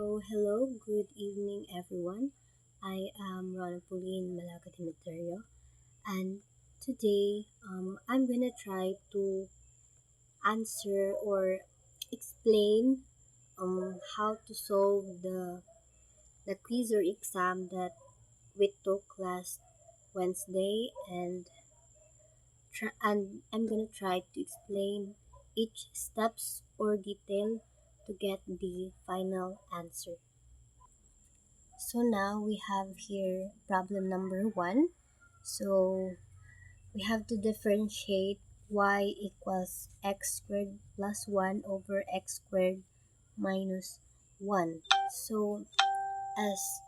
Hello, good evening, everyone. I am Rona Pauline Malaga Demeterio, and today I'm gonna try to answer or explain how to solve the quiz or exam that we took last Wednesday, and I'm gonna try to explain each steps or detail to get the final answer. So now we have here problem number one. So we have to differentiate y equals x squared plus 1 over x squared minus 1. So as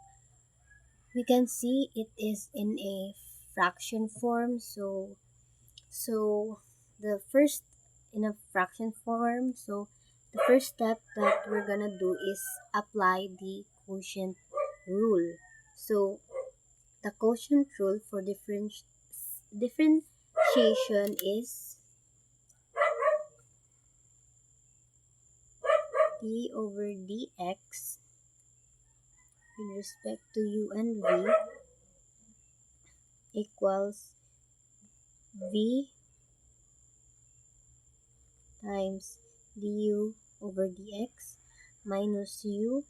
we can see, it is in a fraction form. So the first in a fraction form. So the first step that we're gonna do is apply the quotient rule. So the quotient rule for differentiation is d over dx with respect to u and v equals v times du over dx minus u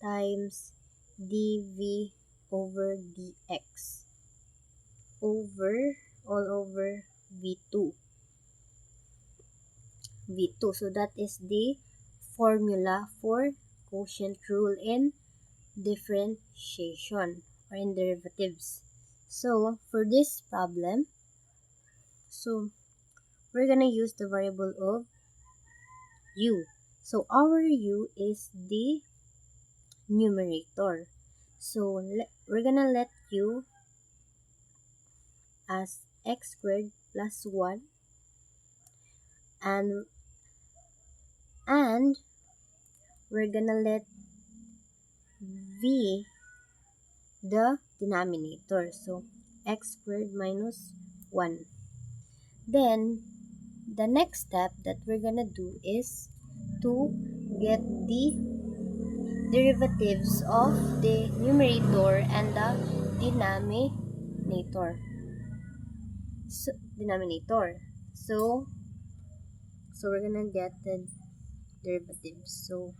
times dv over dx over all over v2. So that is the formula for quotient rule in differentiation or in derivatives. So for this problem, so we're gonna use the variable of u. So our u is the numerator. So we're gonna let u as x squared plus 1 and and we're gonna let v the denominator. So x squared minus 1. Then the next step that we're gonna do is to get the derivatives of the numerator and the denominator. So, denominator. So, so we're gonna get the derivatives. So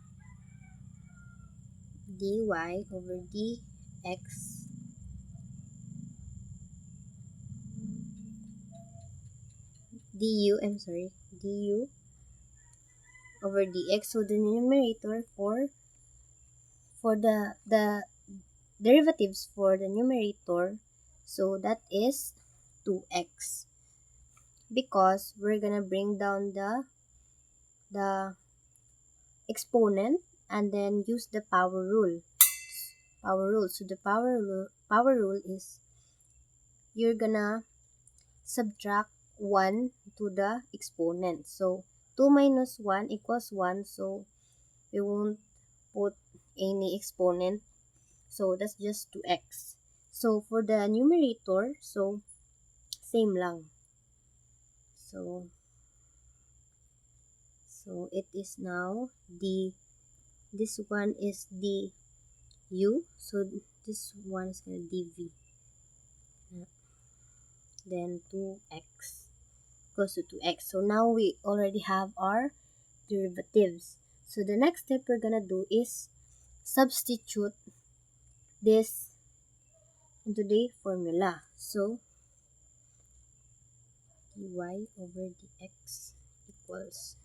dy over dx du over dx. So the numerator for the derivatives for the numerator, so that is 2x, because we're gonna bring down the exponent and then use the power rule. So the power rule is you're gonna subtract 1 to the exponent. So 2 minus 1 equals 1, so we won't put any exponent, so that's just 2x. So for the numerator, so same lang. So it is now this one is du, so this one is gonna dv, then 2x equals to 2x. So now we already have our derivatives. So the next step we're gonna do is substitute this into the formula. So dy over dx equals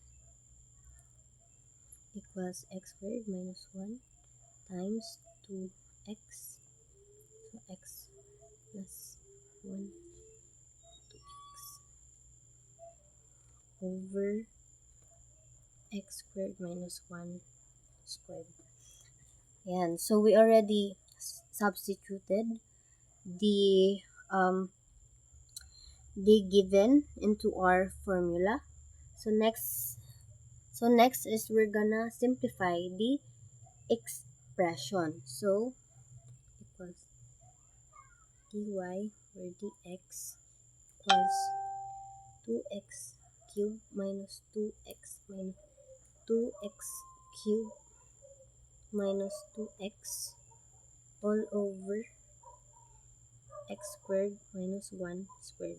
x squared minus 1 times 2x, so x plus 1 2x over x squared minus 1 squared. And so we already substituted the given into our formula. So next is we're gonna simplify the expression. So equals dy over dx equals 2x cubed minus 2x minus 2x cubed minus 2x all over x squared minus 1 squared.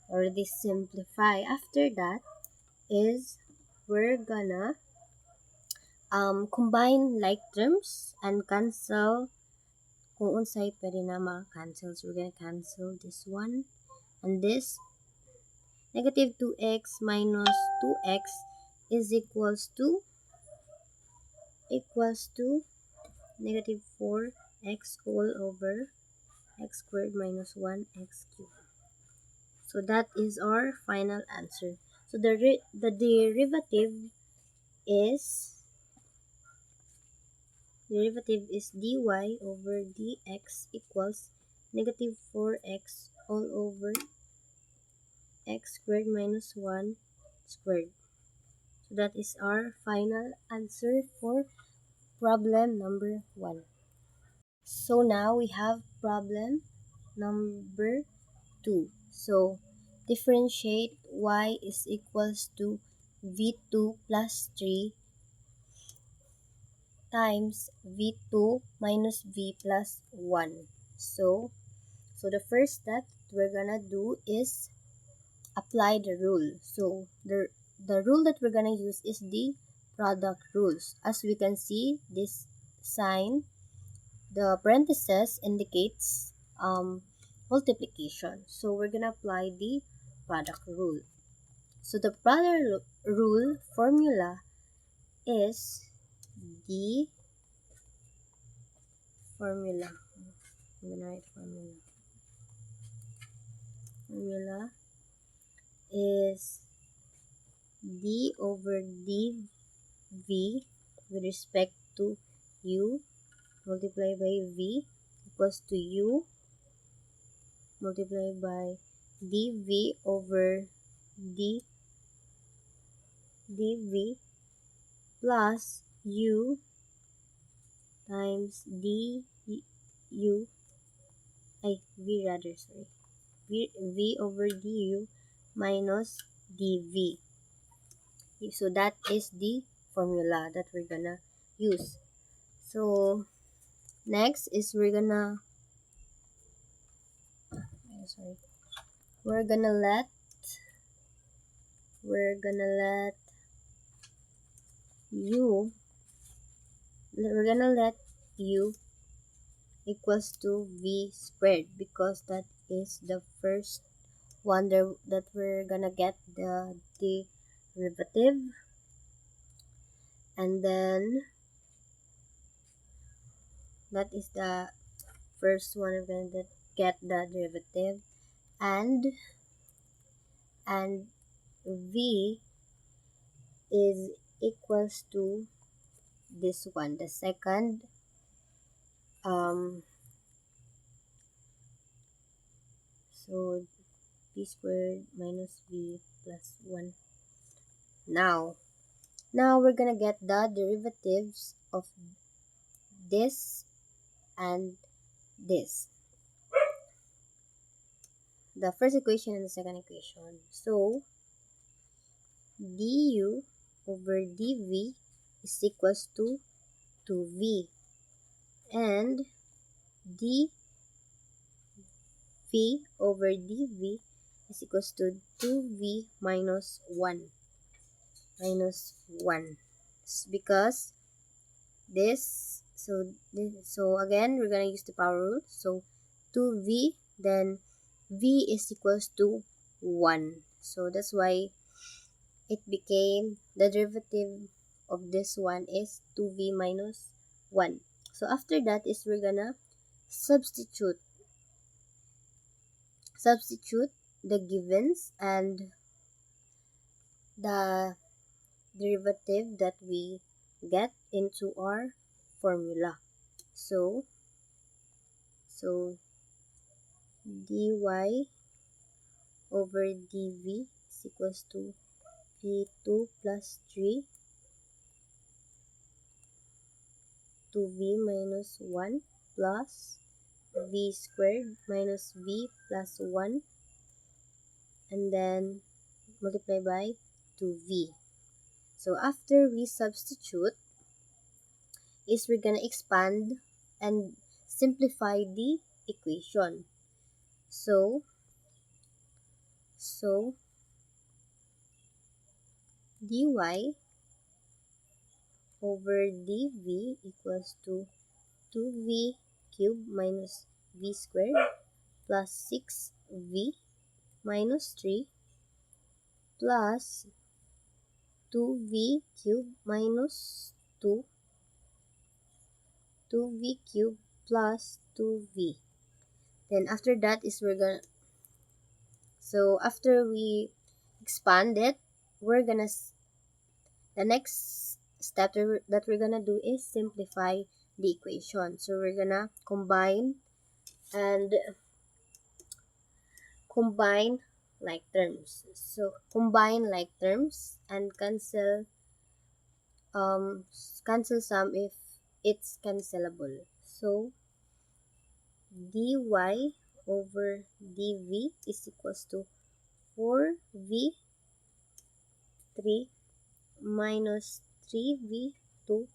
Already simplify. After that is we're gonna combine like terms and cancel kung unsay pwede na ma-cancel. So we're gonna cancel this one and this. Negative 2x minus 2x is equals to negative 4x all over x squared minus 1x cubed. So that is our final answer. So the derivative is dy over dx equals negative 4x all over x squared minus 1 squared. So that is our final answer for problem number 1. So now we have problem number 2. So differentiate y is equals to v2 plus 3 times v2 minus v plus 1. So the first step we're gonna do is apply the rule. So the rule that we're gonna use is the product rules. As we can see, this sign, the parenthesis indicates multiplication. So we're gonna apply the product rule. So the product rule formula is the formula. I'm gonna write formula. Formula is d over dv with respect to u multiplied by v equals to u multiplied by dv over dv plus u times v over du minus dv. So that is the formula that we're gonna use. So next is we're gonna let u equals to v squared because that is the first one that we're gonna get the derivative, and then that is the first one we're gonna get the derivative, and v is equals to this one, the second so v squared minus v plus 1. Now we're gonna get the derivatives of this and this, the first equation and the second equation. So du over dv is equals to 2v, and dv over dv is equals to 2v minus 1 because this, so again we're gonna use the power rule. So 2v, then v is equals to 1, so that's why it became the derivative of this one is 2v minus 1. So after that is we're gonna substitute the givens and the derivative that we get into our formula. So dy over dv is equals to v2 plus 3 2v minus 1 plus v squared minus v plus 1, and then multiply by 2v. So after we substitute, is we're gonna expand and simplify the equation. So dy over dv equals to 2v cubed minus v squared plus 6v minus 3 plus 2v cubed minus 2, 2v cubed plus 2v. Then after that is we're gonna, so after we expand it, we're gonna, the next step that we're gonna do is simplify the equation. So we're gonna combine like terms. So combine like terms and cancel some if it's cancelable. So dy over dv is equals to 4v3 minus 3v2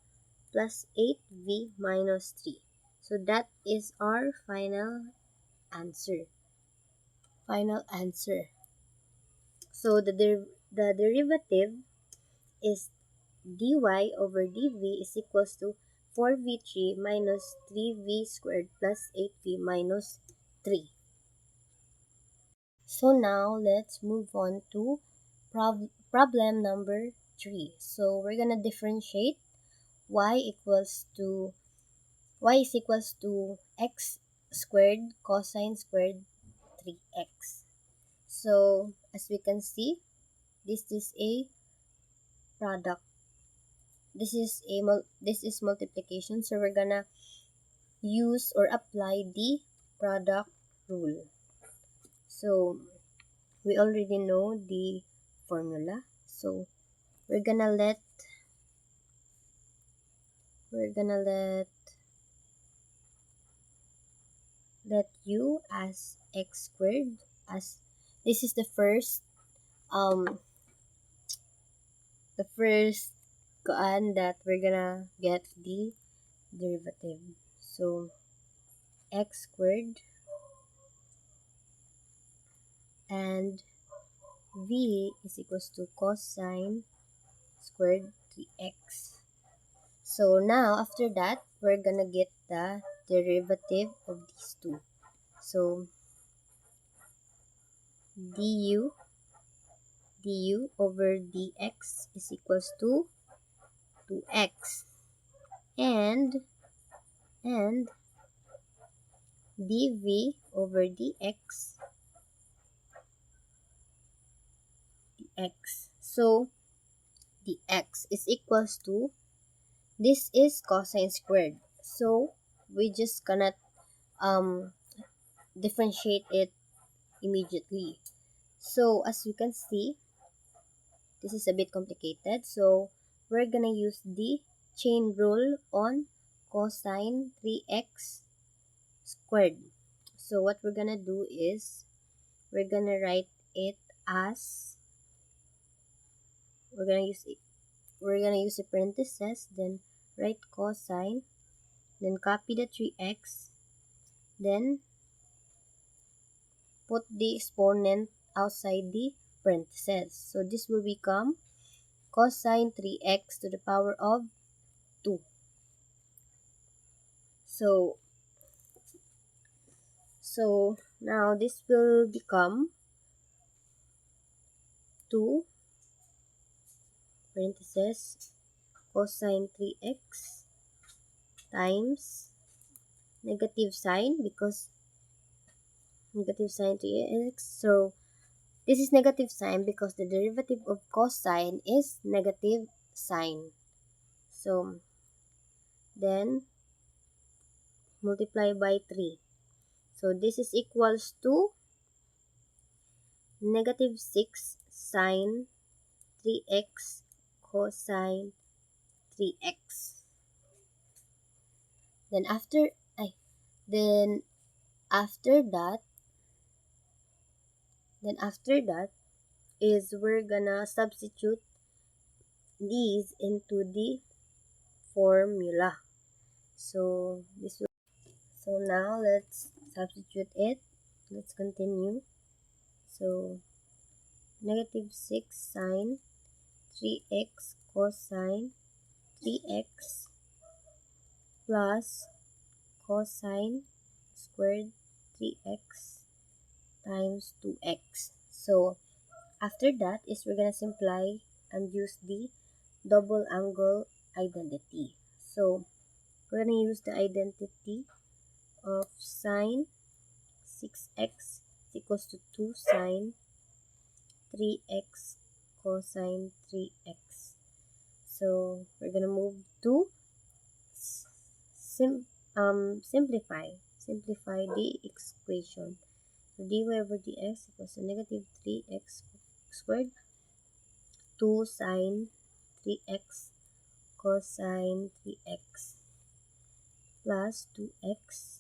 plus 8v minus 3. So that is our final answer. So the derivative is dy over dv is equals to 4v3 minus 3v squared plus 8v minus 3. So now let's move on to problem number 3. So we're gonna differentiate y is equals to x squared cosine squared 3x. So as we can see, this is a product. This is multiplication. So we're gonna use or apply the product rule. So we already know the formula. So we're gonna let u as x squared, as this is the first that we're gonna get the derivative. So x squared and v is equals to cosine squared 3x. So now after that, we're gonna get the derivative of these two. So du over dx is equals to 2x, and dv over dx. So dx is equals to, this is cosine squared, so we just cannot differentiate it immediately. So as you can see, this is a bit complicated, so we're gonna use the chain rule on cosine 3x squared. So what we're gonna do is we're gonna write it as, we're gonna use a parenthesis, then write cosine, then copy the 3x, then put the exponent outside the parentheses. So this will become cosine 3x to the power of 2. So now this will become 2 parentheses cosine 3x times negative sign, because negative sign 3x. So this is negative sign because the derivative of cosine is negative sign. So then multiply by 3. So this is equals to negative 6 sine 3x cosine 3x. Then after that is we're gonna substitute these into the formula. So now let's substitute it. Let's continue. So negative 6 sine 3x cosine 3x plus cosine squared 3x times 2x. So after that is we're gonna simplify and use the double angle identity. So we're gonna use the identity of sine 6x equals to 2 sine 3x cosine 3x. So we're gonna move to simplify the equation. So dy over dx equals to negative 3x squared 2 sine 3x cosine 3x plus 2x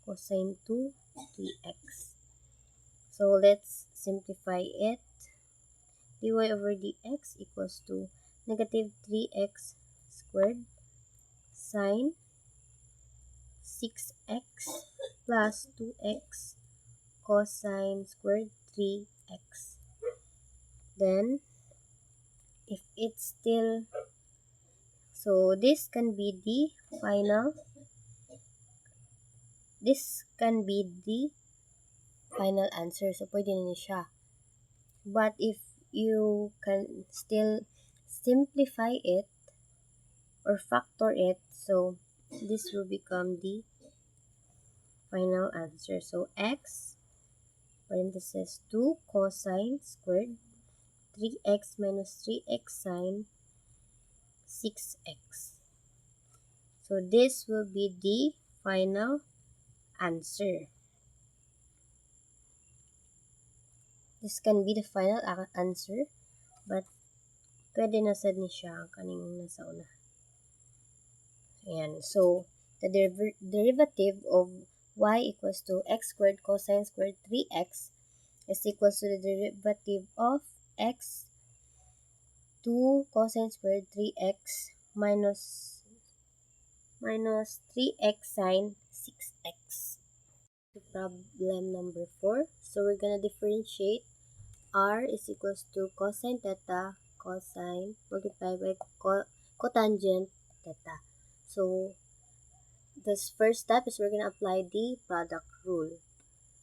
cosine 2 3x. So let's simplify it. Dy over dx equals to negative 3x squared sine 6x plus 2x cosine squared 3x. Then if it's still, so this can be the final answer. So pwede na siya. But if you can still simplify it or factor it, so this will become the final answer. So x parenthesis 2 cosine squared 3x minus 3x sine 6x. So this will be the final answer. This can be the final answer, but pwede na sad ni siya ang kaning nasa una. Ayan. So the derivative of y equals to x squared cosine squared 3x is equals to the derivative of x 2 cosine squared 3x minus 3x sine 6x. Problem number 4. So we're gonna differentiate r is equals to cosine theta cosine multiplied by cotangent theta. So this first step is we're gonna apply the product rule.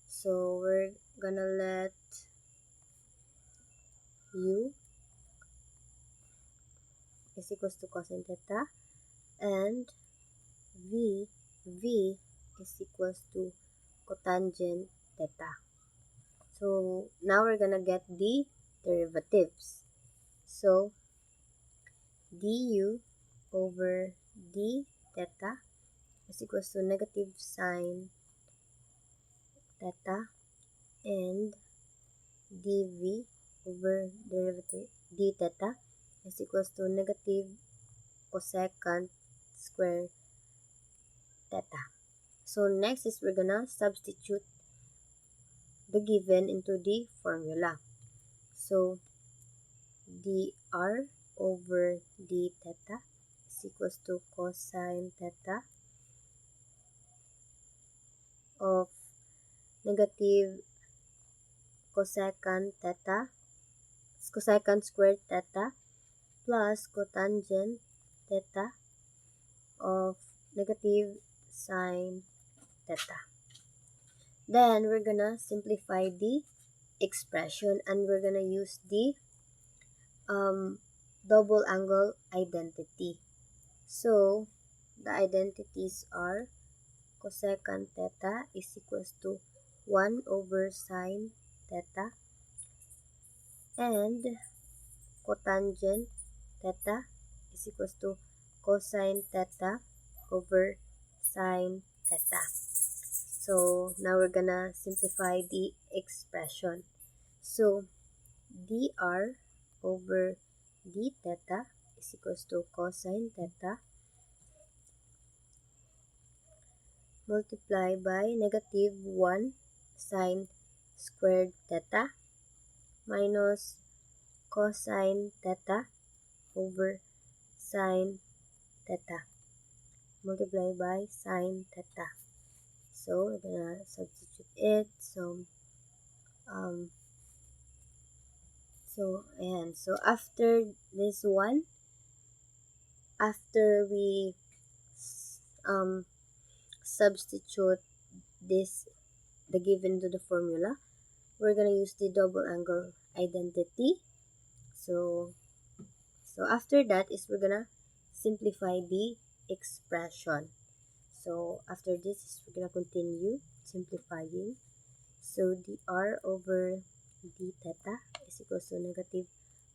So we're gonna let u is equals to cosine theta and v is equals to cotangent theta. So now we're gonna get the derivatives. So du over d theta is equals to negative sine theta and dv over derivative d theta is equals to negative cosecant square theta. So next is we're gonna substitute the given into the formula. So dr over d theta is equals to cosine theta of negative cosecant theta, cosecant squared theta plus cotangent theta of negative sine theta. Then we're gonna simplify the expression and we're gonna use the double angle identity. So the identities are cosecant theta is equals to 1 over sine theta and cotangent theta is equals to cosine theta over sine theta. So now we're gonna simplify the expression. So dr over d theta is equals to cosine theta multiplied by negative 1 sine squared theta minus cosine theta over sine theta multiplied by sine theta. So we're gonna substitute it. Um, so after this one, after we substitute this the given to the formula, we're gonna use the double angle identity. So after that is we're gonna simplify the expression. So after this is we're gonna continue simplifying. So dr over d theta is equals to negative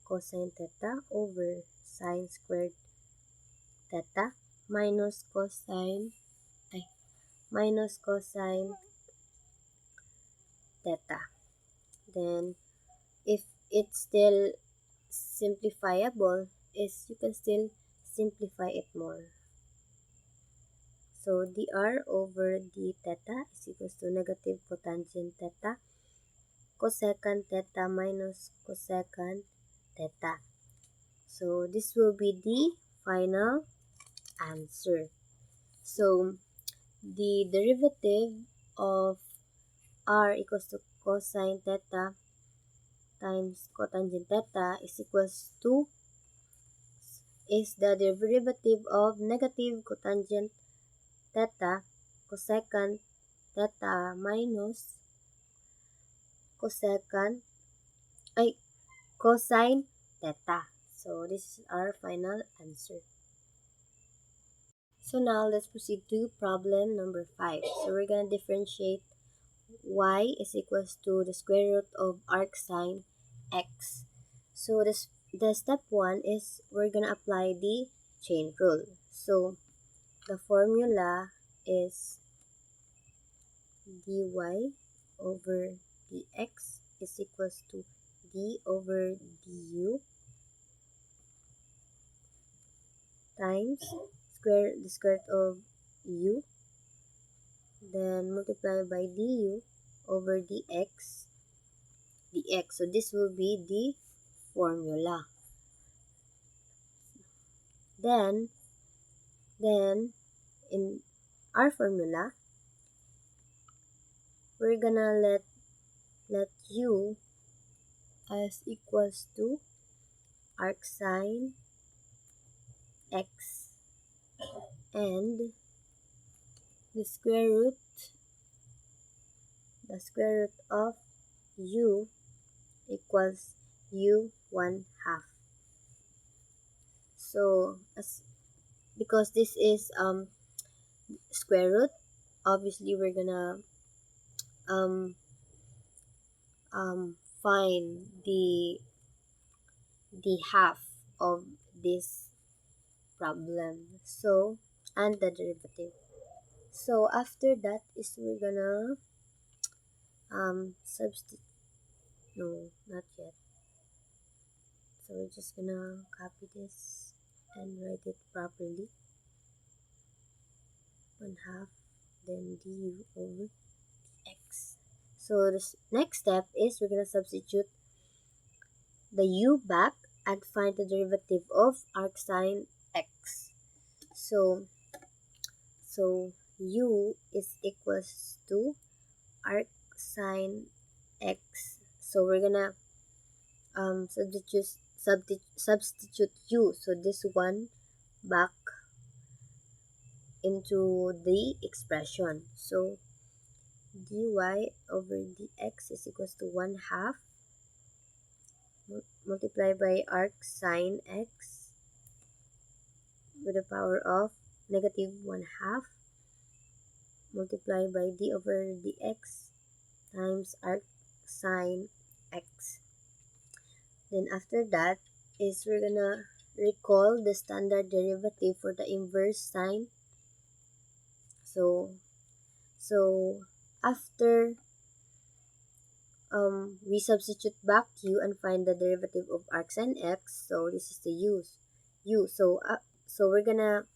cosine theta over sine squared theta minus cosine theta. Then if it's still simplifiable, is you can still simplify it more. So dr over d theta is equals to negative cotangent theta cosecant theta minus cosecant theta. So this will be the final answer. So the derivative of r equals to cosine theta times cotangent theta is equals to is the derivative of negative cotangent theta cosecant theta minus cosecant cosine theta. So this is our final answer. So now let's proceed to problem number 5. So we're gonna differentiate y is equals to the square root of arc sine x. So the step 1 is we're gonna apply the chain rule. So the formula is dy over dx is equals to d over du times the square root of u, then multiply by du over dx. So this will be the formula. Then in our formula, we're gonna let u as equals to arc sine x and the square root of u equals u 1/2. So because this is square root, obviously we're gonna find the half of this problem. So and the derivative. So after that is we're gonna substitute. No, not yet. So we're just gonna copy this and write it properly. 1/2 then du over x. So the next step is we're gonna substitute the u back and find the derivative of arc sine x. So u is equals to arc sine x. So we're gonna substitute u. So this one back into the expression. So dy over dx is equals to 1/2 multiplied by arc sine x with the power of negative 1/2 multiplied by d over dx times arc sine x. Then after that is we're gonna recall the standard derivative for the inverse sine. So after we substitute back u and find the derivative of arc sine x. So this is the u. So we're gonna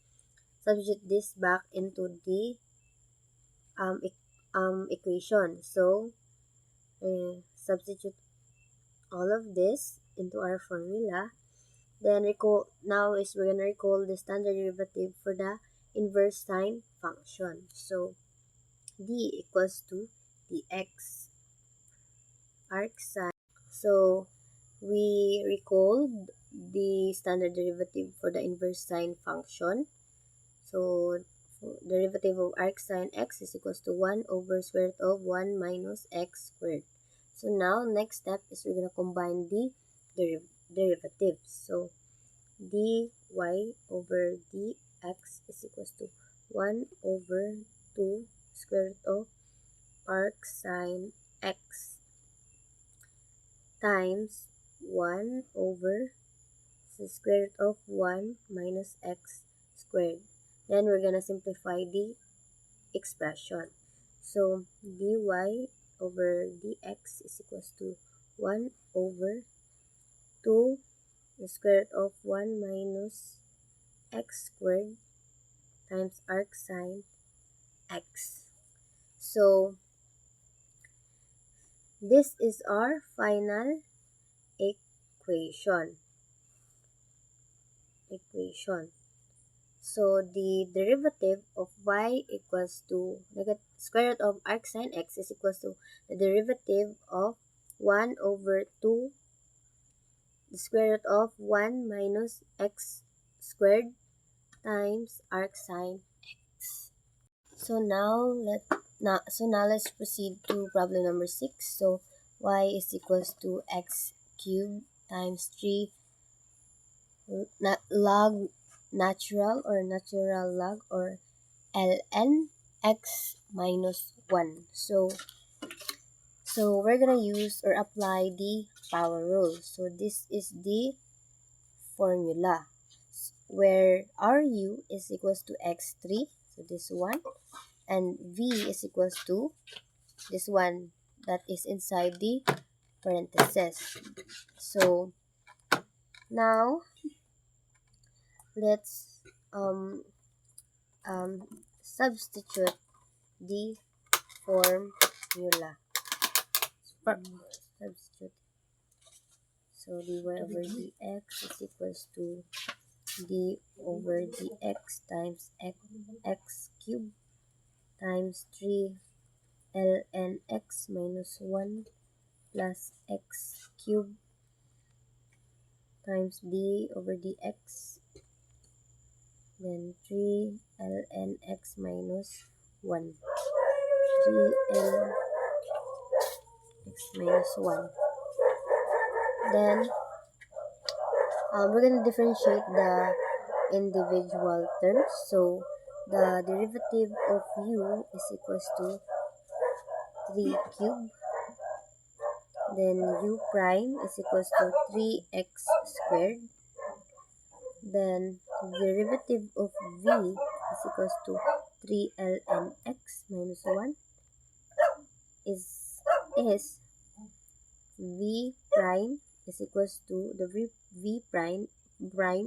substitute this back into the equation. So substitute all of this into our formula. Then we're gonna recall the standard derivative for the inverse sine function. So d equals to the x arc sine. So we recalled the standard derivative for the inverse sine function. So derivative of arc sine x is equals to 1 over square root of 1 minus x squared. So now next step is we're gonna combine the derivatives. So dy over dx is equals to 1 over 2 square root of arc sine x times 1 over the square root of 1 minus x squared. Then we're gonna simplify the expression. So dy over dx is equals to 1 over 2 the square root of 1 minus x squared times arc sine x. So this is our final equation. So the derivative of y equals to square root of arc sine x is equals to the derivative of 1 over 2 the square root of 1 minus x squared times arc sine x. So now let's proceed to problem number 6. So y is equals to x cubed times 3 log natural log or ln x minus 1. So we're gonna use or apply the power rule. So this is the formula where ru is equals to x3, so this one, and v is equals to this one that is inside the parentheses. So now let's substitute the formula. Substitute. So dy over dx is equals to d over dx times x cubed times 3 ln x minus 1 plus x cubed times d over dx, then 3 ln x minus 1, 3 ln x minus 1. Then we're going to differentiate the individual terms. So the derivative of u is equals to 3 cubed. Then u prime is equals to 3x squared. Then derivative of v is equals to 3 ln x minus 1 is v prime is equals to the v prime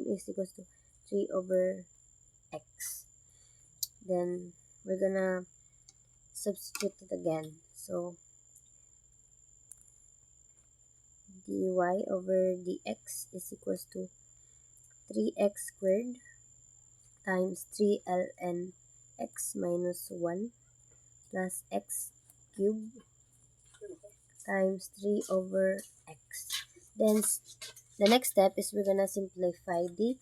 is equals to 3 over x. Then we're gonna substitute it again. So dy over dx is equals to 3x squared times 3 ln x minus 1 plus x cubed times 3 over x. Then the next step is we're gonna simplify the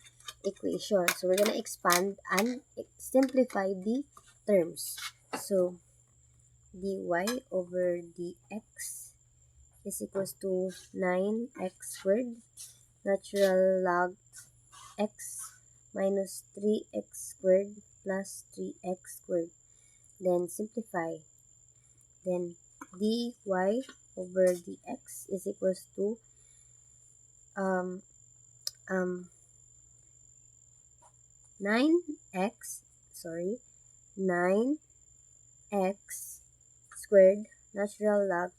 equation. So we're gonna expand and simplify the terms. So dy over dx is equals to 9x squared natural log x minus 3x squared plus 3x squared. Then simplify. Then dy over dx is equals to 9x squared natural log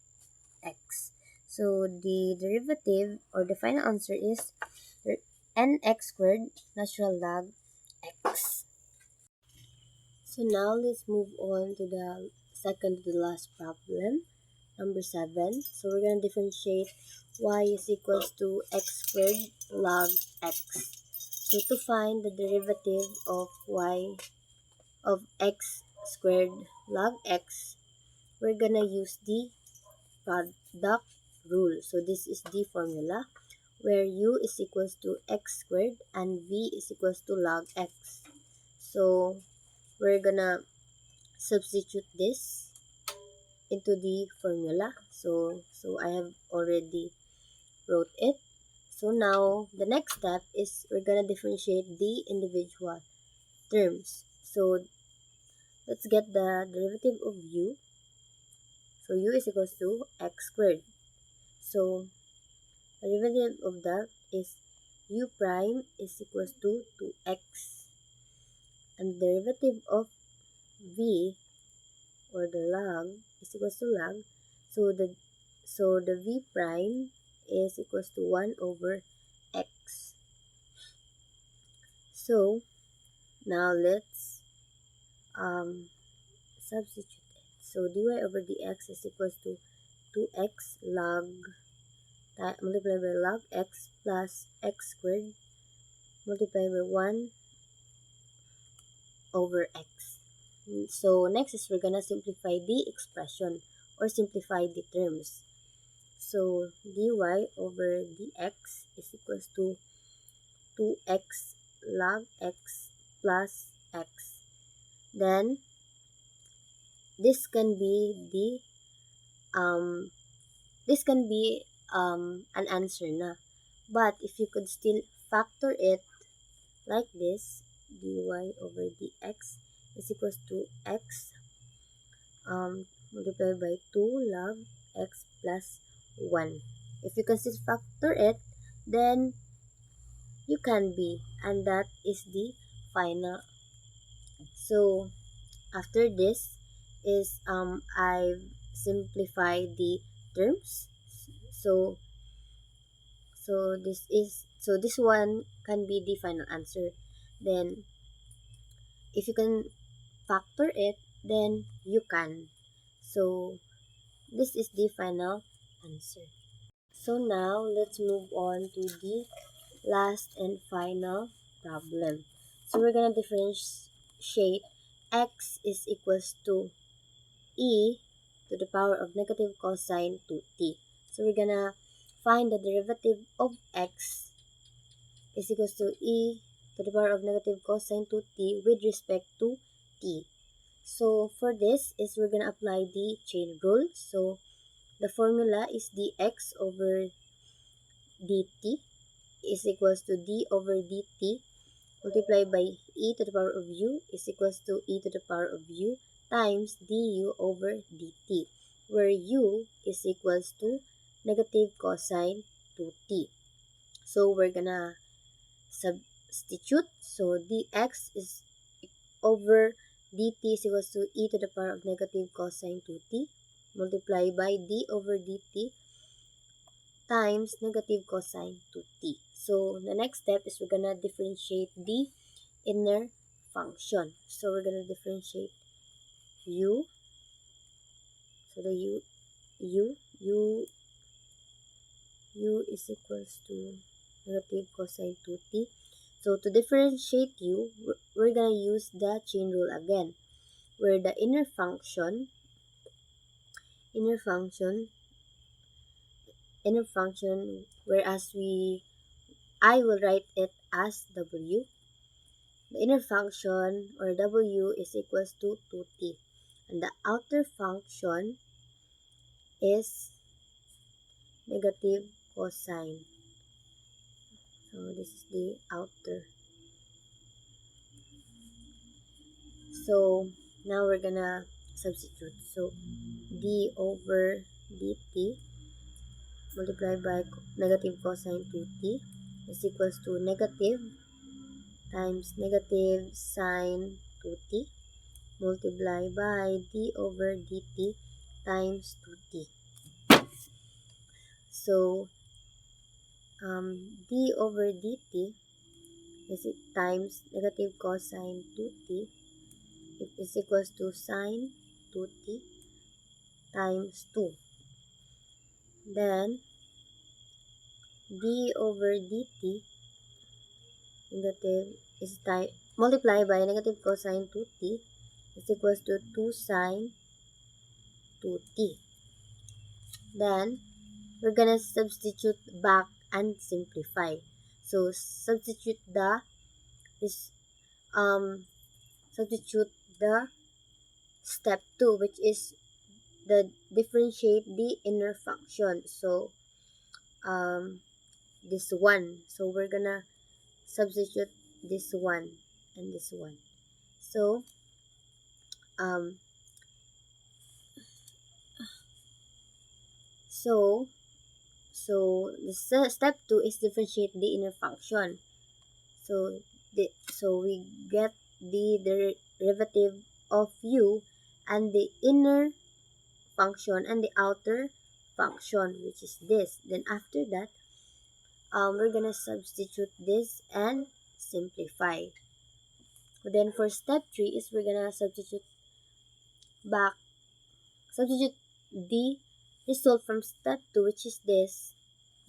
x. So the derivative or the final answer is nx squared natural log x. So now let's move on to the second to the last problem. number 7. So we're going to differentiate y is equals to x squared log x. So to find the derivative of x squared log x, we're going to use the product rule. So this is the formula where u is equals to x squared and v is equals to log x. So we're gonna substitute this into the formula. So I have already wrote it. So now the next step is we're gonna differentiate the individual terms. So let's get the derivative of u. So u is equals to x squared. So derivative of that is u prime is equals to 2x. And derivative of v, or the log, is equals to log. So the v prime is equals to 1 over x. So now let's substitute it. So dy over dx is equals to 2x log multiplied by log x plus x squared multiplied by 1 over x. So next is we're gonna simplify the expression or simplify the terms. So dy over dx is equals to 2x log x plus x. Then this can be an answer na. But if you could still factor it like this, dy over dx is equals to x multiplied by 2 log x plus 1. If you can still factor it, then you can be, and that is the final. So after this is I've simplified the terms. So this one can be the final answer. Then if you can factor it, then you can. So this is the final answer. So now let's move on to the last and final problem. So we're gonna differentiate x is equals to e to the power of negative cosine 2t. So we're gonna find the derivative of x is equals to e to the power of negative cosine 2t with respect to t. So for this is we're gonna apply the chain rule. So the formula is dx over dt is equals to d over dt multiplied by e to the power of u is equals to e to the power of u times du over dt, where u is equals to negative cosine 2t. So we're gonna substitute. So dx is over dt is equals to e to the power of negative cosine 2t multiplied by d over dt times negative cosine 2t. So the next step is we're gonna differentiate the inner function. So we're gonna differentiate u. So the u is equals to negative cosine 2t. So to differentiate u, we're gonna use the chain rule again, where the inner function, whereas I will write it as w. The inner function, or w, is equals to 2t. And the outer function is negative cosine. So this is the outer. So now we're gonna substitute. So d over dt multiplied by negative cosine 2t is equals to negative times negative sine 2t multiplied by d over dt times 2t. So d over dt is times negative cosine 2t is equals to sine 2t times 2. Then d over dt negative is multiply by negative cosine 2t is equals to 2 sine 2t. Then we're gonna substitute back and simplify. So substitute the step 2, which is the differentiate the inner function. So this one. So we're gonna substitute this one and this one. So um so the step 2 is differentiate the inner function. So we get the derivative of u and the inner function and the outer function, which is this. Then after that, we're gonna substitute this and simplify. Then for step 3 is we're gonna substitute the result from step 2, which is this,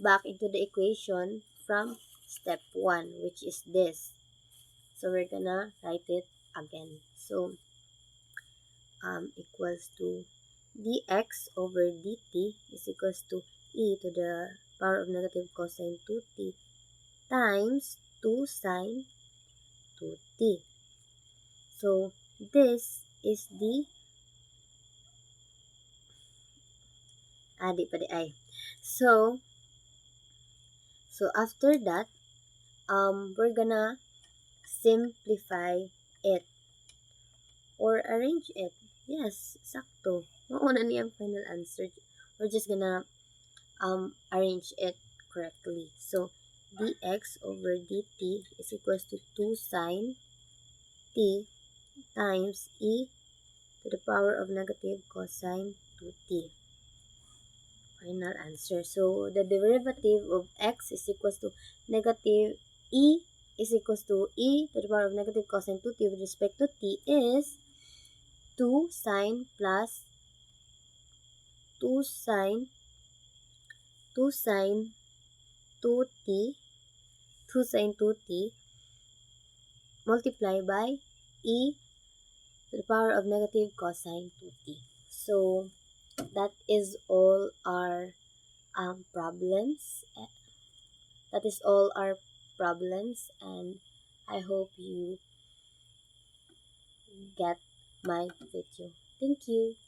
back into the equation from step 1, which is this. So we're gonna write it again. So equals to dx over dt is equals to e to the power of negative cosine 2t times 2 sine 2t. So this is the adik pa di ay. So after that, we're gonna simplify it or arrange it. Yes, sakto. Mauna niya ang final answer. We're just gonna arrange it correctly. So dx over dt is equals to 2 sine t times e to the power of negative cosine 2t. Final answer. So the derivative of x is equals to negative e is equals to e to the power of negative cosine 2t with respect to t is 2 sine plus 2 sine 2t 2 sine 2t multiplied by e to the power of negative cosine 2t. So that is all our problems. That is all our problems, and I hope you get my video. Thank you.